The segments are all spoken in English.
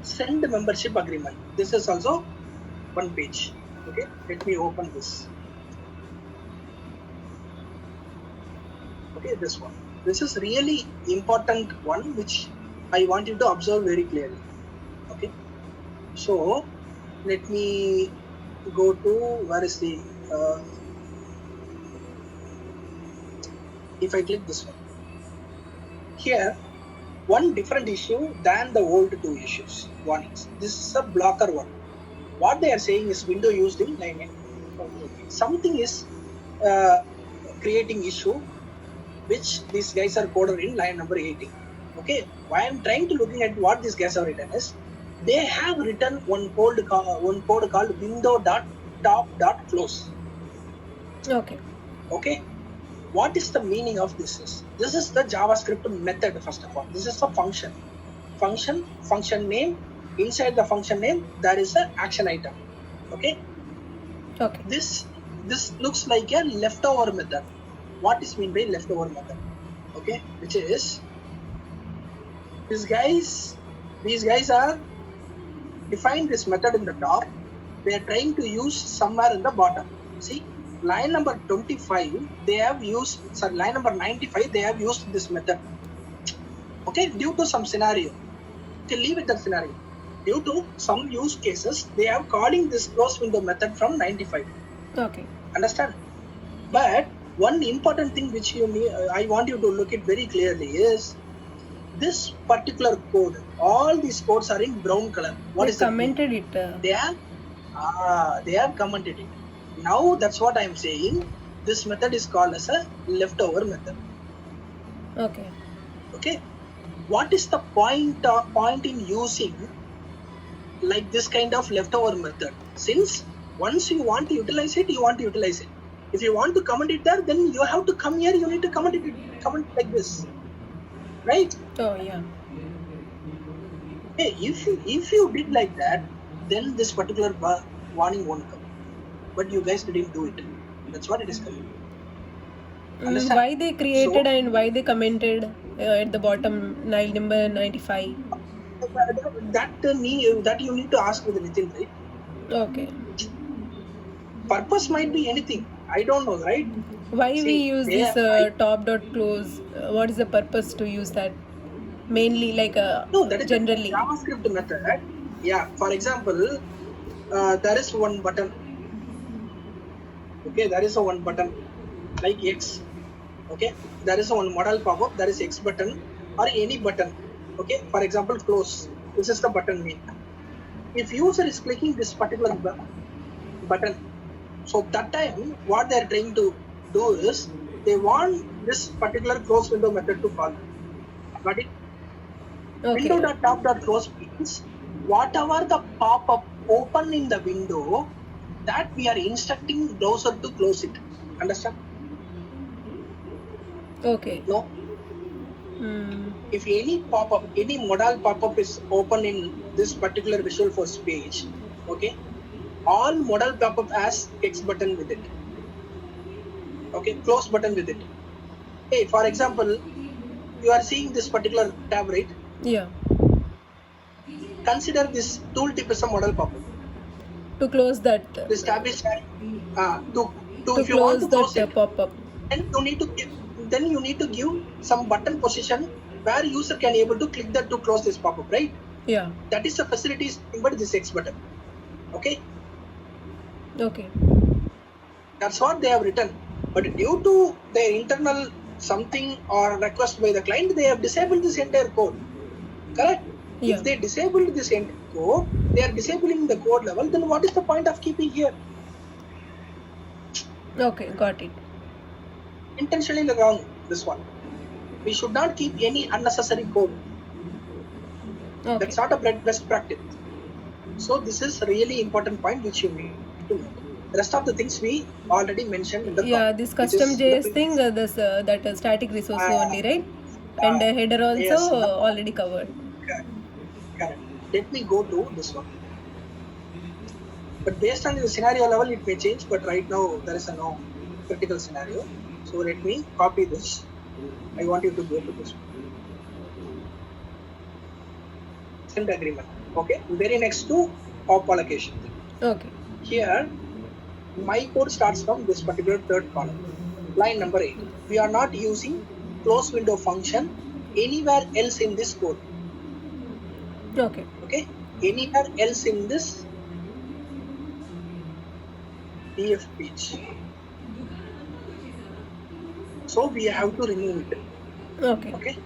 send membership agreement. This is also one page. Okay, let me open this. Okay, this one. This is really important one which I want you to observe very clearly. Okay, so let me go to where is the if I click this one here, one different issue than the old two issues. One is this is a blocker one. What they are saying is window used in line. Something is creating issue which these guys are coded in line number 18. Okay, why I'm trying to looking at what these guys have written is they have written one code called window.top.close. Okay. Okay, what is the meaning of this? This is the JavaScript method. First of all, this is a function name. Inside the function name there is an action item. Okay, this looks like a leftover method. What is mean by leftover method? Okay, which is these guys are defined this method in the top. They are trying to use somewhere in the bottom. See, line number 25 they have used, line number 95 they have used this method. Okay, due to some scenario. Okay, leave it that scenario. Due to some use cases they are calling this close window method from 95. Okay. Understand? But one important thing which I want you to look at very clearly is this particular code. All these codes are in brown color. What is commented it? They have commented it. Now that's what I am saying. This method is called as a leftover method. Okay. Okay. What is the point in using like this kind of leftover method? Since once you want to utilize it, you want to utilize it. If you want to comment it there, then you have to come here. You need to comment like this, right? Oh yeah. Hey, if you did like that, then this particular warning won't come. But you guys didn't do it. That's what it is coming. Why they created and why they commented at the bottom line number 95? That you need to ask with Nitin, right? Okay. Purpose might be anything. I don't know, right? Why we use this top.close? What is the purpose to use that? Mainly like no, that is generally a JavaScript method. Yeah, for example, there is one button. Okay, there is a one button like X. Okay, there is a one modal pop-up. There is X button or any button. Okay, for example, close. This is the button name. If user is clicking this particular button, so that time what they are trying to do is they want this particular close window method to call. Got it? Okay. Window.top.close means whatever the pop-up open in the window, that we are instructing browser to close it. Understand? Okay. No. If any pop-up, any modal pop-up is open in this particular Visualforce page, okay, all modal pop-up has X button with it. Okay, close button with it. Hey, for example, you are seeing this particular tab, right? Yeah. Consider this tooltip is a modal pop-up. To close that. This tab is to if you want to close it, pop-up. Then you need to give some button position where user can able to click that to close this pop-up, right? Yeah. That is the facilities but this X button. Okay. Okay. That's what they have written. But due to their internal something or request by the client, they have disabled this entire code. Correct? Yeah. If they disabled this entire code, they are disabling the code level, then what is the point of keeping here? Okay, got it. Intentionally wrong, this one. We should not keep any unnecessary code. Okay. That's not a best practice. So this is really important point which you need to know. The rest of the things we already mentioned in the this custom JS thing, that static resource only, right? And header also yes, already covered. Correct. Let me go to this one. But based on the scenario level, it may change. But right now there is a no critical scenario. So let me copy this. I want you to go to this one. consent agreement. Okay, very next to op allocation. Okay. Here, my code starts from this particular third column. Line number 8. We are not using close window function anywhere else in this code. Okay. Okay, anywhere else in this df page. So we have to remove it. Okay. Okay.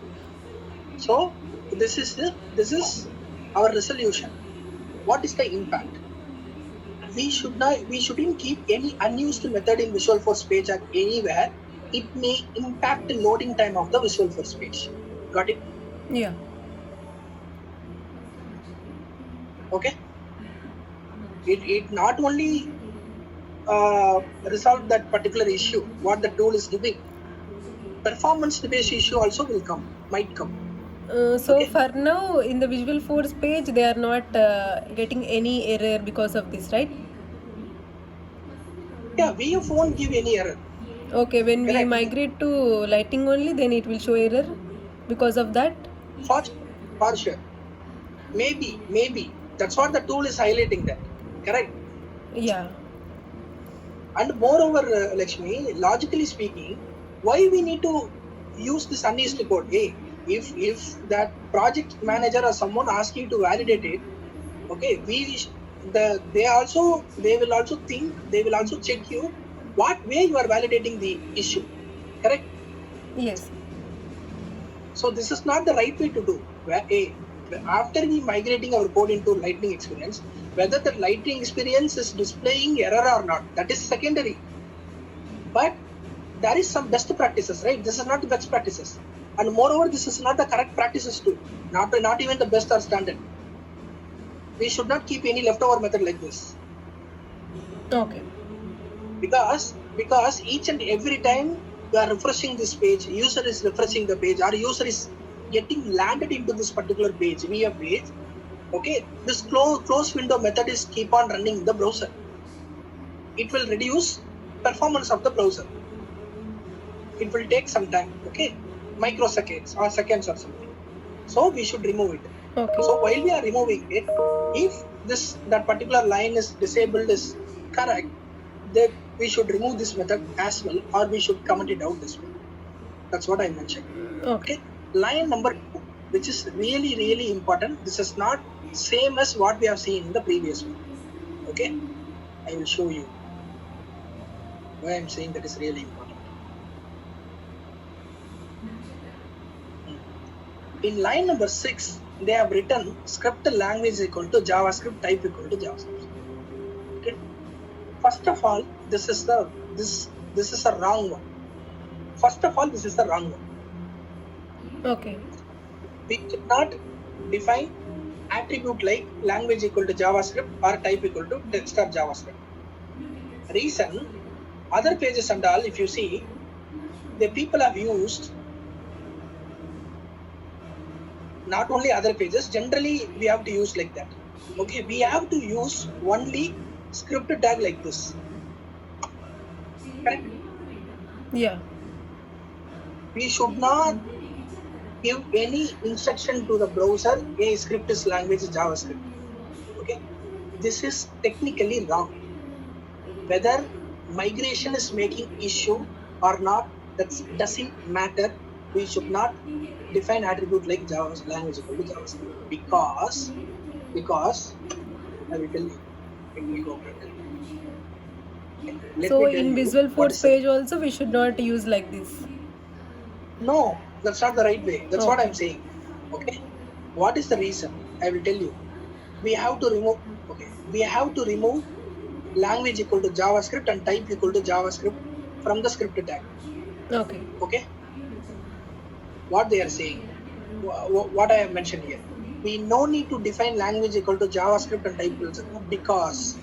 So this is our resolution. What is the impact? We shouldn't keep any unused method in Visualforce page at anywhere. It may impact the loading time of the Visualforce page. Got it? Yeah. Okay. It not only resolve that particular issue what the tool is giving. Performance based issue also might come. So Okay. for now, in the Visualforce page, they are not getting any error because of this, right? Yeah, VF won't give any error. Okay, when we Correct. migrate to Lightning only, then it will show error because of that. For sure. Maybe. That's what the tool is highlighting that. Correct. Yeah. And moreover, Lakshmi, logically speaking, why we need to use this unused code? Hey, if that project manager or someone asks you to validate it, okay, they will also check you what way you are validating the issue. Correct? Yes. So this is not the right way to do. After we migrating our code into Lightning Experience, whether the Lightning Experience is displaying error or not, that is secondary. But there is some best practices, right? This is not the best practices, and moreover, this is not the correct practices too. Not even the best or standard. We should not keep any leftover method like this. Okay. Because each and every time you are refreshing this page, user is refreshing the page, or user is getting landed into this particular page via page. Okay, this close window method is keep on running in the browser. It will reduce performance of the browser. It will take some time. Okay, microseconds or seconds or something. So we should remove it. Okay. So while we are removing it, if that particular line is disabled is correct, then we should remove this method as well, or we should comment it out this way. That's what I mentioned. Okay. Line number 2, which is really, really important. This is not same as what we have seen in the previous one. Okay, I will show you why I'm saying that is really important. In line number 6, they have written script language equal to JavaScript, type equal to JavaScript. Okay. First of all, this is a wrong one. First of all, this is the wrong one. Okay. We should not define attribute like language equal to JavaScript or type equal to text or JavaScript. Reason, other pages and all, if you see, the people have used not only other pages, generally we have to use like that. Okay, we have to use only script tag like this. Correct? Yeah. We should not give any instruction to the browser, a script is language is JavaScript. Okay, this is technically wrong. Whether migration is making issue or not, that doesn't matter. We should not define attribute like language equal to JavaScript because I will tell you. Let me go back. So in Visualforce page also we should not use like this. No, that's not the right way. That's what I'm saying. Okay. What is the reason? I will tell you. We have to remove language equal to JavaScript and type equal to JavaScript from the script tag. Okay. Okay. What they are saying, what I have mentioned here. We no need to define language equal to JavaScript and type equal to because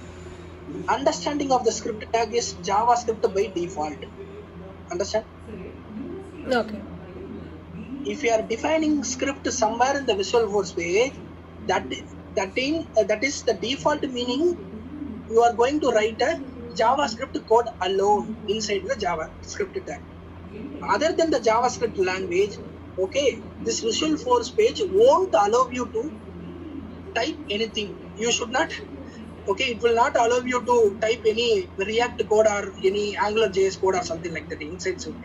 understanding of the script tag is JavaScript by default. Understand? Okay. If you are defining script somewhere in the Visualforce page, that is the default meaning. You are going to write a JavaScript code alone inside the JavaScript tag. Other than the JavaScript language, okay, this Visualforce page won't allow you to type anything. You should not. Okay, it will not allow you to type any React code or any AngularJS code or something like that inside Swift.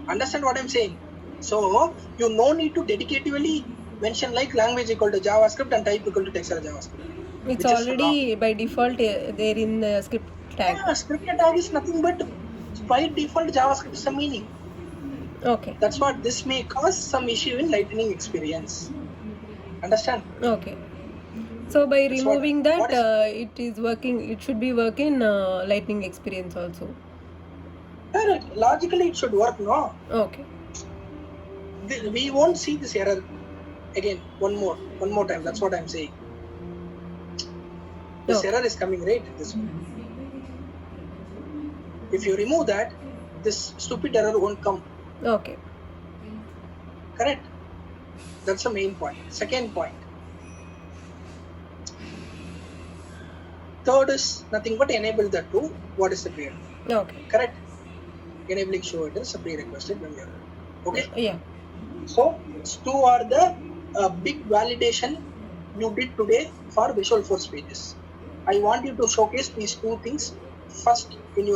Understand what I'm saying? So you no need to dedicatively mention like language equal to JavaScript and type equal to text or JavaScript. It's which is already wrong. by default there in the script tag. Yeah, script tag is nothing but by default JavaScript is the meaning. Okay. That's what this may cause some issue in Lightning experience. Understand? Okay. So by That's what- removing that, what is- it is working. It should be working Lightning experience also. Correct. Logically, it should work, no? Okay. We won't see this error again. One more time. That's what I'm saying. This Okay. error is coming right this way. If you remove that, this stupid error won't come. Okay. Correct? That's the main point. Second point. Third is nothing but enable the to what is the period. Okay. Correct? Enabling show it is a prerequisite when you're okay. Yeah. So two are the big validation you did today for Visual Force pages. I want you to showcase these two things first in your